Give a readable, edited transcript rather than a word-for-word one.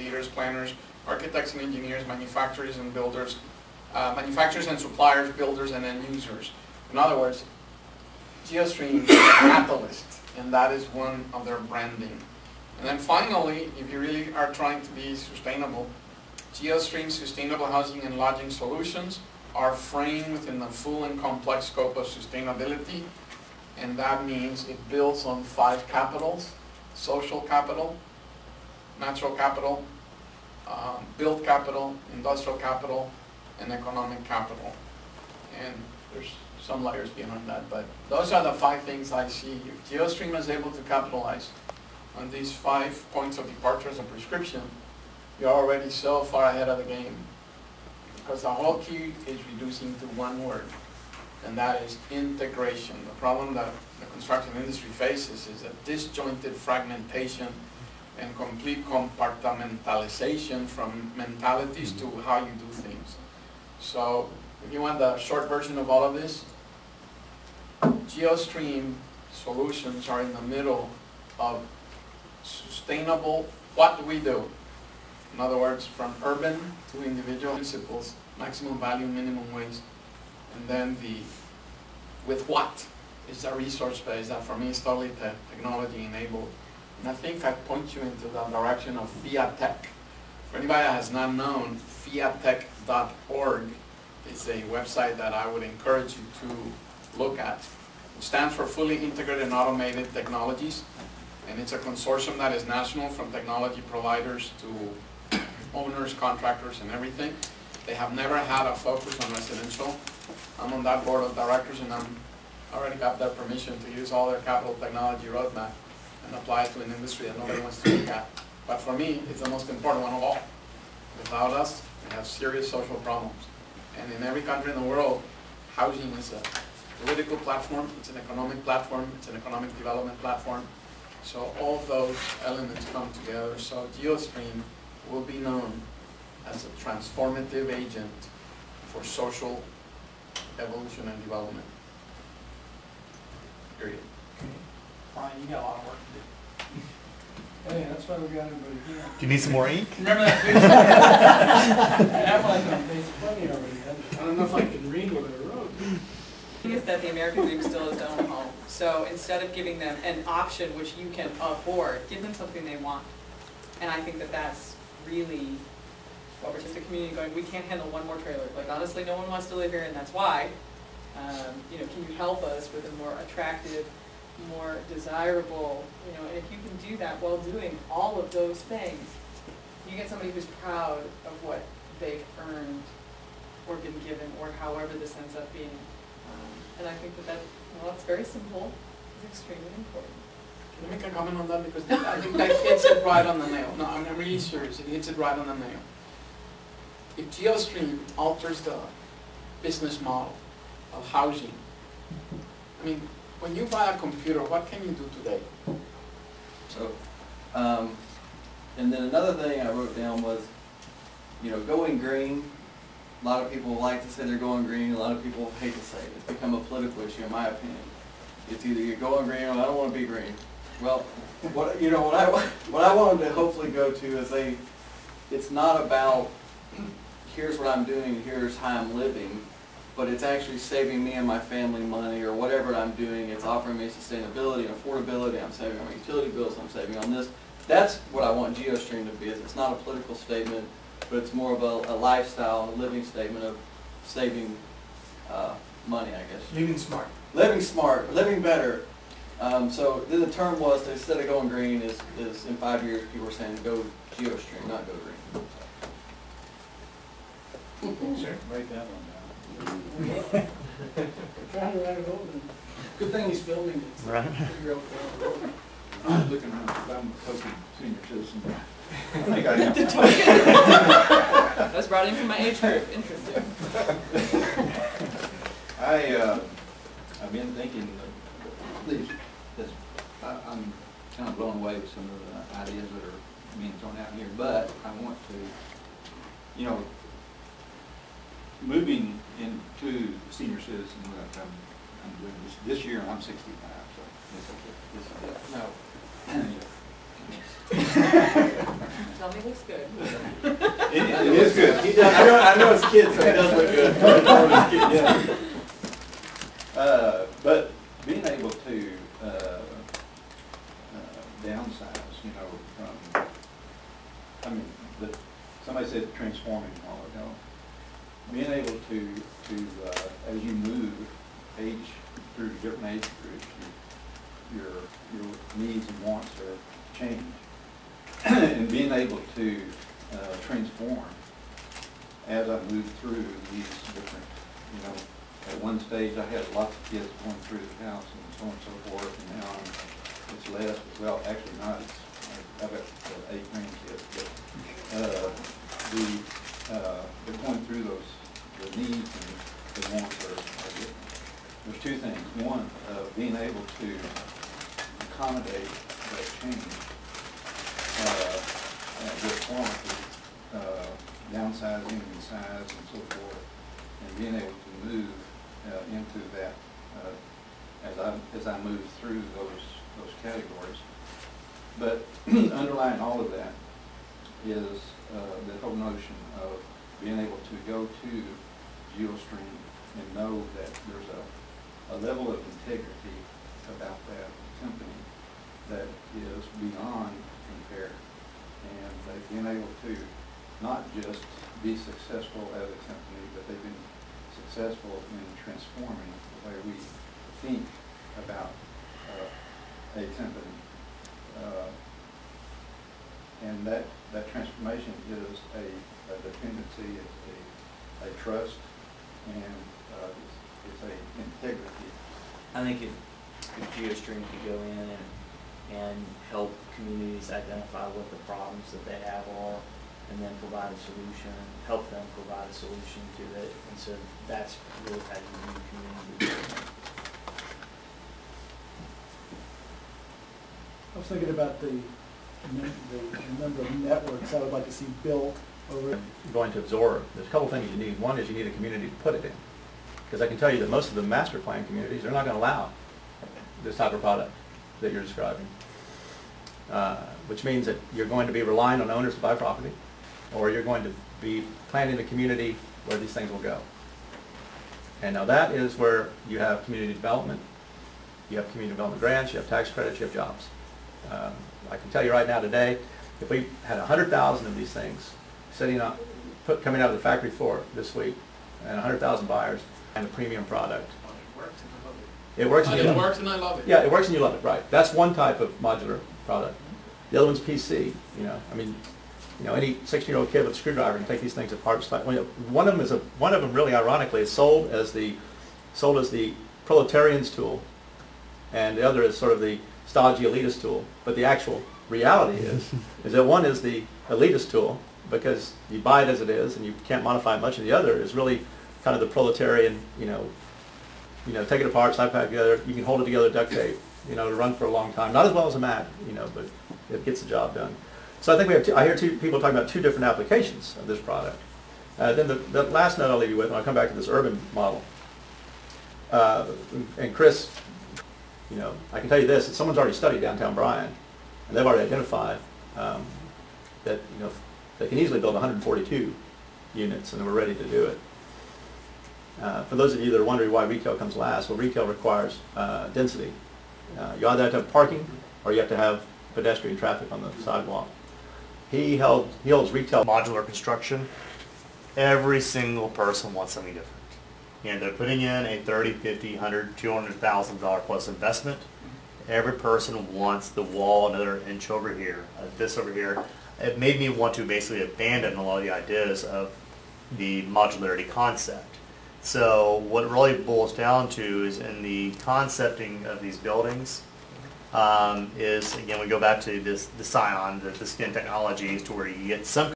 leaders, planners, architects and engineers, manufacturers and builders, manufacturers and suppliers, builders and end users. In other words, GeoStream is a catalyst, and that is one of their branding. And then finally, if you really are trying to be sustainable, GeoStream's sustainable housing and lodging solutions are framed within the full and complex scope of sustainability, and that means it builds on 5 capitals: social capital, natural capital, built capital, industrial capital, and economic capital. And there's some layers behind that, but those are the 5 things I see. If GeoStream is able to capitalize on these 5 points of departure as a prescription, you're already so far ahead of the game. Because the whole key is reducing to one word, and that is integration. The problem that the construction industry faces is a disjointed fragmentation and complete compartmentalization from mentalities to how you do things. So if you want the short version of all of this, GeoStream solutions are in the middle of sustainable, what do we do? In other words, from urban to individual principles, maximum value, minimum waste, and then the with what is the resource base that for me is totally technology enabled. And I think I point you into the direction of Fiat Tech. For anybody that has not known, fiattech.org is a website that I would encourage you to look at. It stands for Fully Integrated and Automated Technologies, and it's a consortium that is national, from technology providers to owners, contractors, and everything. They have never had a focus on residential. I'm on that board of directors, and I'm already got their permission to use all their capital technology roadmap and apply it to an industry that nobody wants to look at. But for me, it's the most important one of all. Without us, we have serious social problems. And in every country in the world, housing is a political platform, it's an economic platform, it's an economic development platform. So all those elements come together. So GeoStream will be known as a transformative agent for social evolution and development. Period. Brian, you got a lot of work to do. Hey, that's why we got everybody here. Do you need some more ink? Remember that picture? I have one on page 20 already. I don't know if I can read what I wrote. The thing is that the American dream still is to own a home. So instead of giving them an option which you can afford, give them something they want. And I think that that's really what we're just a community going, we can't handle one more trailer. Like, honestly, no one wants to live here, and that's why. You know, can you help us with a more attractive, more desirable, you know, and if you can do that while doing all of those things, you get somebody who's proud of what they've earned or been given, or however this ends up being. And I think that, well, it's very simple, it's extremely important. Can I make a comment on that? Because I think that hits it right on the nail. No, I'm really serious. It hits it right on the nail. If GeoStream alters the business model of housing, I mean, when you buy a computer, what can you do today? So, and then another thing I wrote down was, you know, going green. A lot of people like to say they're going green. A lot of people hate to say it. It's become a political issue, in my opinion. It's either you're going green or I don't want to be green. Well, what I wanted to hopefully go to is it's not about here's what I'm doing, here's how I'm living, but it's actually saving me and my family money, or whatever I'm doing. It's offering me sustainability and affordability. I'm saving on my utility bills. I'm saving on this. That's what I want GeoStream to be. It's not a political statement, but it's more of a lifestyle, a living statement of saving money, I guess. Living smart. Living smart, living better. So then the term was, that instead of going green, is in 5 years people were saying go GeoStream, not go green. Sure. Write that one down. Trying to write it over. Good thing he's filming it. Right. I'm looking around, I'm a token senior citizen. I think I am. The token. That's brought in from my age group. Interesting. I've been thinking that I'm kind of blown away with some of the ideas that are being thrown out here, but I want to, you know, moving into senior citizen, I'm doing this year. I'm 65, so this is it. No. Yeah. Tell me it looks good. It is good. He does, I know his kid, so he does look good. But being able to downsize, you know, from, I mean, somebody said transforming a while ago. Being able to as you move through different age groups, your needs and wants are changed. And being able to transform as I move through these different, you know, at one stage I had lots of kids going through the house and so on and so forth, and now it's less. Well, actually not. I've got 8 grandkids, but they're going through the needs and the wants are different. There's 2 things. One, being able to accommodate that change with quality, downsizing in size and so forth, and being able to move into that as I move through those categories. But underlying all of that is the whole notion of being able to go to GeoStream and know that there's a level of integrity about that company that is beyond compare. And they've been able to not just be successful as a company, but they've been successful in transforming the way we think about a company. And that transformation is a dependency, it's a trust, and it's a integrity. I think if GeoStream could go in and help communities identify what the problems that they have are, and then provide a solution, help them provide a solution to it, and so that's really how you do community. I was thinking about the number of networks I would like to see built over. Going to absorb. There's a couple things you need. One is you need a community to put it in. Because I can tell you that most of the master plan communities are not going to allow this type of product that you're describing. Which means that you're going to be relying on owners to buy property, or you're going to be planning a community where these things will go. And now that is where you have community development, you have community development grants, you have tax credits, you have jobs. I can tell you right now today, if we had 100,000 of these things sitting up, coming out of the factory floor this week, and 100,000 buyers, and a premium product. It works and you love it. It works and I love it. Yeah, it works and you love it, right. That's one type of modular product. The other one's PC, you know. I mean, you know, any 16-year-old kid with a screwdriver can take these things apart. One of them really ironically is sold as the proletarian's tool, and the other is sort of the stodgy elitist tool. But the actual reality is that one is the elitist tool because you buy it as it is and you can't modify it much, and the other is really kind of the proletarian, you know, take it apart, slap it back together, you can hold it together, duct tape, you know, to run for a long time. Not as well as a Mac, you know, but it gets the job done. So I think we have I hear people talking about 2 different applications of this product. Then the last note I'll leave you with, and I'll come back to this urban model. And Chris, you know, I can tell you this, that someone's already studied downtown Bryan, and they've already identified that, you know, they can easily build 142 units, and we're ready to do it. For those of you that are wondering why retail comes last, well, retail requires density. You either have to have parking, or you have to have pedestrian traffic on the sidewalk. He holds retail. Modular construction, every single person wants something different. And they're putting in a $30, $50, $100, $200,000 plus investment. Every person wants the wall another inch over here, this over here. It made me want to basically abandon a lot of the ideas of the modularity concept. So what it really boils down to is in the concepting of these buildings is, again, we go back to the Scion, the skin technologies, to where you get some